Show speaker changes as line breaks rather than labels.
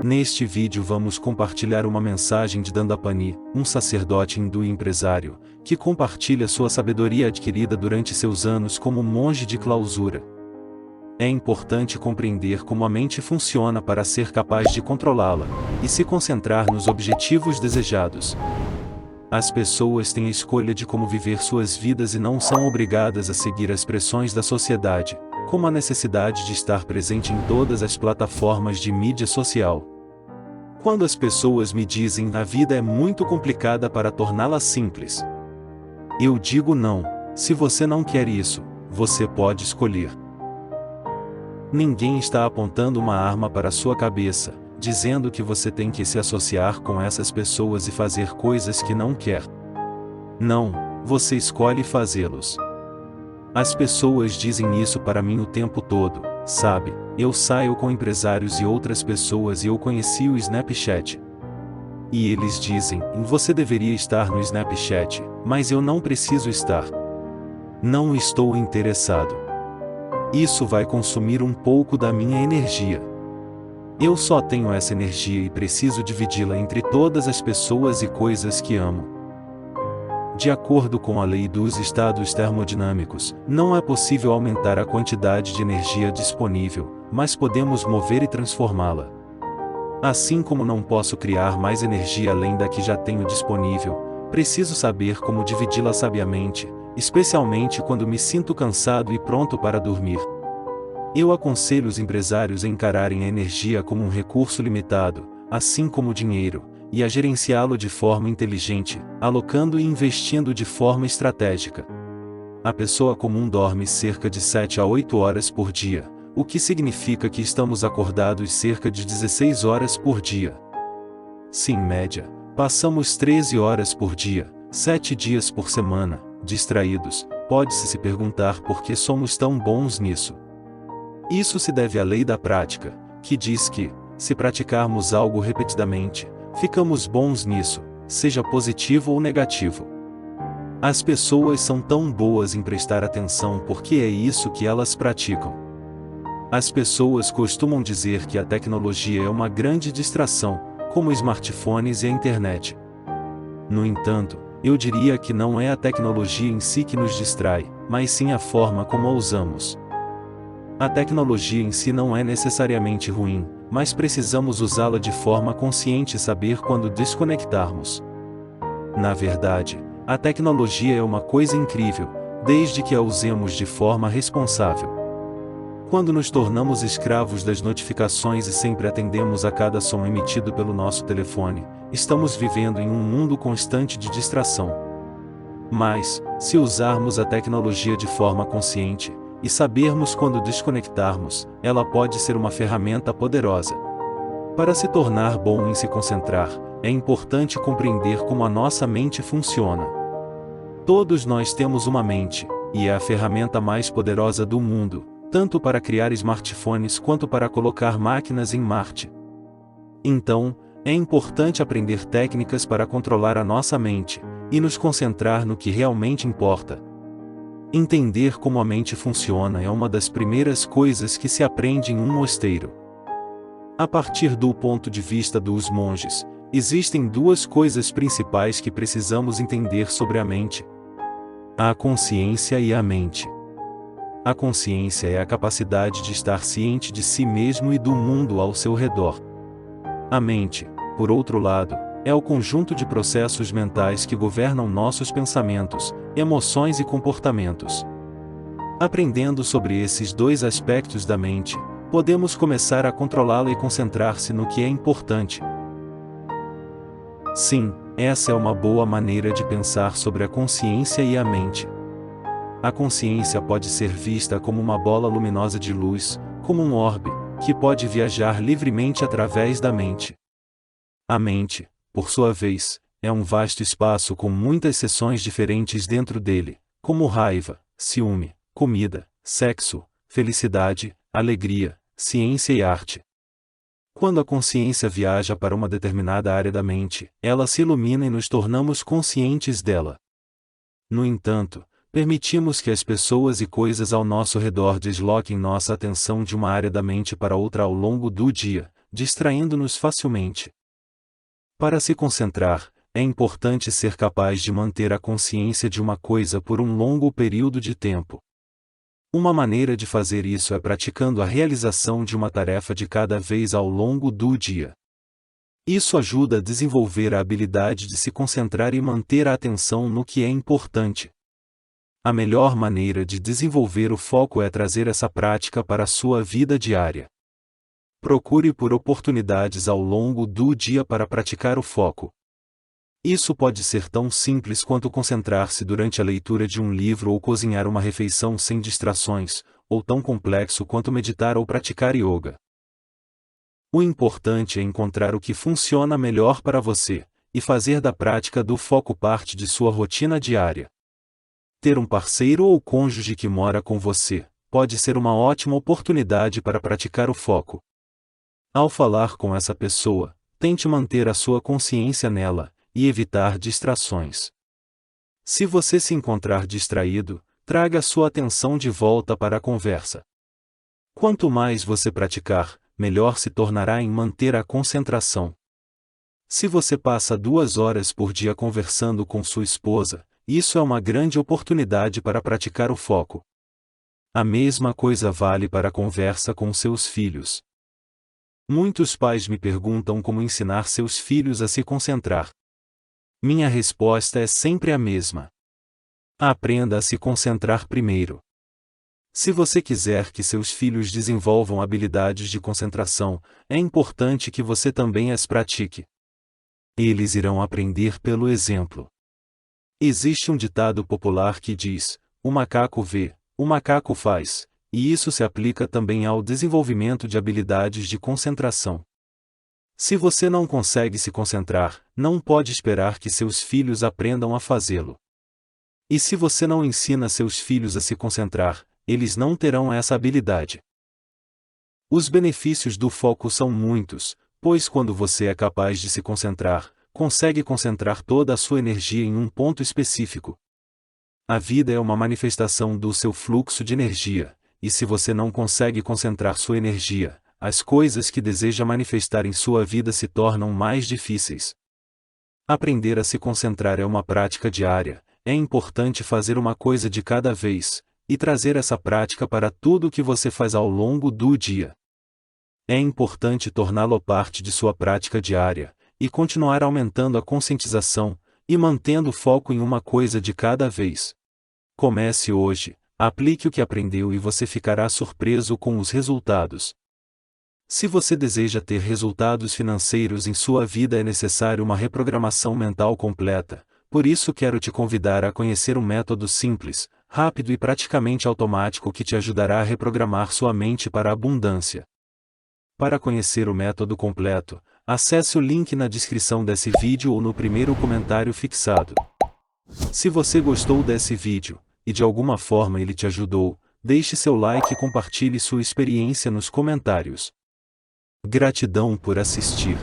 Neste vídeo vamos compartilhar uma mensagem de Dandapani, um sacerdote hindu e empresário, que compartilha sua sabedoria adquirida durante seus anos como monge de clausura. É importante compreender como a mente funciona para ser capaz de controlá-la, e se concentrar nos objetivos desejados. As pessoas têm a escolha de como viver suas vidas e não são obrigadas a seguir as pressões da sociedade, como a necessidade de estar presente em todas as plataformas de mídia social. Quando as pessoas me dizem que a vida é muito complicada para torná-la simples, eu digo não. Se você não quer isso, você pode escolher. Ninguém está apontando uma arma para sua cabeça, dizendo que você tem que se associar com essas pessoas e fazer coisas que não quer. Não, você escolhe fazê-los. As pessoas dizem isso para mim o tempo todo, sabe? Eu saio com empresários e outras pessoas e eu conheci o Snapchat. E eles dizem, você deveria estar no Snapchat, mas eu não preciso estar. Não estou interessado. Isso vai consumir um pouco da minha energia. Eu só tenho essa energia e preciso dividi-la entre todas as pessoas e coisas que amo. De acordo com a lei dos estados termodinâmicos, não é possível aumentar a quantidade de energia disponível, mas podemos mover e transformá-la. Assim como não posso criar mais energia além da que já tenho disponível, preciso saber como dividi-la sabiamente, especialmente quando me sinto cansado e pronto para dormir. Eu aconselho os empresários a encararem a energia como um recurso limitado, assim como o dinheiro, e a gerenciá-lo de forma inteligente, alocando e investindo de forma estratégica. A pessoa comum dorme cerca de 7 a 8 horas por dia, o que significa que estamos acordados cerca de 16 horas por dia. Se em média, passamos 13 horas por dia, 7 dias por semana, distraídos, pode-se se perguntar por que somos tão bons nisso. Isso se deve à lei da prática, que diz que, se praticarmos algo repetidamente, ficamos bons nisso, seja positivo ou negativo. As pessoas são tão boas em prestar atenção porque é isso que elas praticam. As pessoas costumam dizer que a tecnologia é uma grande distração, como smartphones e a internet. No entanto, eu diria que não é a tecnologia em si que nos distrai, mas sim a forma como a usamos. A tecnologia em si não é necessariamente ruim, mas precisamos usá-la de forma consciente e saber quando desconectarmos. Na verdade, a tecnologia é uma coisa incrível, desde que a usemos de forma responsável. Quando nos tornamos escravos das notificações e sempre atendemos a cada som emitido pelo nosso telefone, estamos vivendo em um mundo constante de distração. Mas, se usarmos a tecnologia de forma consciente, e sabermos quando desconectarmos, ela pode ser uma ferramenta poderosa. Para se tornar bom em se concentrar, é importante compreender como a nossa mente funciona. Todos nós temos uma mente, e é a ferramenta mais poderosa do mundo, tanto para criar smartphones quanto para colocar máquinas em Marte. Então, é importante aprender técnicas para controlar a nossa mente, e nos concentrar no que realmente importa. Entender como a mente funciona é uma das primeiras coisas que se aprende em um mosteiro. A partir do ponto de vista dos monges, existem duas coisas principais que precisamos entender sobre a mente: a consciência e a mente. A consciência é a capacidade de estar ciente de si mesmo e do mundo ao seu redor. A mente, por outro lado, é o conjunto de processos mentais que governam nossos pensamentos, emoções e comportamentos. Aprendendo sobre esses dois aspectos da mente, podemos começar a controlá-la e concentrar-se no que é importante. Sim, essa é uma boa maneira de pensar sobre a consciência e a mente. A consciência pode ser vista como uma bola luminosa de luz, como um orbe, que pode viajar livremente através da mente. A mente, por sua vez, é um vasto espaço com muitas seções diferentes dentro dele, como raiva, ciúme, comida, sexo, felicidade, alegria, ciência e arte. Quando a consciência viaja para uma determinada área da mente, ela se ilumina e nos tornamos conscientes dela. No entanto, permitimos que as pessoas e coisas ao nosso redor desloquem nossa atenção de uma área da mente para outra ao longo do dia, distraindo-nos facilmente. Para se concentrar, é importante ser capaz de manter a consciência de uma coisa por um longo período de tempo. Uma maneira de fazer isso é praticando a realização de uma tarefa de cada vez ao longo do dia. Isso ajuda a desenvolver a habilidade de se concentrar e manter a atenção no que é importante. A melhor maneira de desenvolver o foco é trazer essa prática para a sua vida diária. Procure por oportunidades ao longo do dia para praticar o foco. Isso pode ser tão simples quanto concentrar-se durante a leitura de um livro ou cozinhar uma refeição sem distrações, ou tão complexo quanto meditar ou praticar yoga. O importante é encontrar o que funciona melhor para você, e fazer da prática do foco parte de sua rotina diária. Ter um parceiro ou cônjuge que mora com você pode ser uma ótima oportunidade para praticar o foco. Ao falar com essa pessoa, tente manter a sua consciência nela e evitar distrações. Se você se encontrar distraído, traga sua atenção de volta para a conversa. Quanto mais você praticar, melhor se tornará em manter a concentração. Se você passa 2 horas por dia conversando com sua esposa, isso é uma grande oportunidade para praticar o foco. A mesma coisa vale para a conversa com seus filhos. Muitos pais me perguntam como ensinar seus filhos a se concentrar. Minha resposta é sempre a mesma. Aprenda a se concentrar primeiro. Se você quiser que seus filhos desenvolvam habilidades de concentração, é importante que você também as pratique. Eles irão aprender pelo exemplo. Existe um ditado popular que diz: o macaco vê, o macaco faz, e isso se aplica também ao desenvolvimento de habilidades de concentração. Se você não consegue se concentrar, não pode esperar que seus filhos aprendam a fazê-lo. E se você não ensina seus filhos a se concentrar, eles não terão essa habilidade. Os benefícios do foco são muitos, pois quando você é capaz de se concentrar, consegue concentrar toda a sua energia em um ponto específico. A vida é uma manifestação do seu fluxo de energia, e se você não consegue concentrar sua energia, as coisas que deseja manifestar em sua vida se tornam mais difíceis. Aprender a se concentrar é uma prática diária, é importante fazer uma coisa de cada vez, e trazer essa prática para tudo o que você faz ao longo do dia. É importante torná-lo parte de sua prática diária, e continuar aumentando a conscientização, e mantendo o foco em uma coisa de cada vez. Comece hoje, aplique o que aprendeu e você ficará surpreso com os resultados. Se você deseja ter resultados financeiros em sua vida, é necessário uma reprogramação mental completa. Por isso quero te convidar a conhecer um método simples, rápido e praticamente automático que te ajudará a reprogramar sua mente para a abundância. Para conhecer o método completo, acesse o link na descrição desse vídeo ou no primeiro comentário fixado. Se você gostou desse vídeo, e de alguma forma ele te ajudou, deixe seu like e compartilhe sua experiência nos comentários. Gratidão por assistir.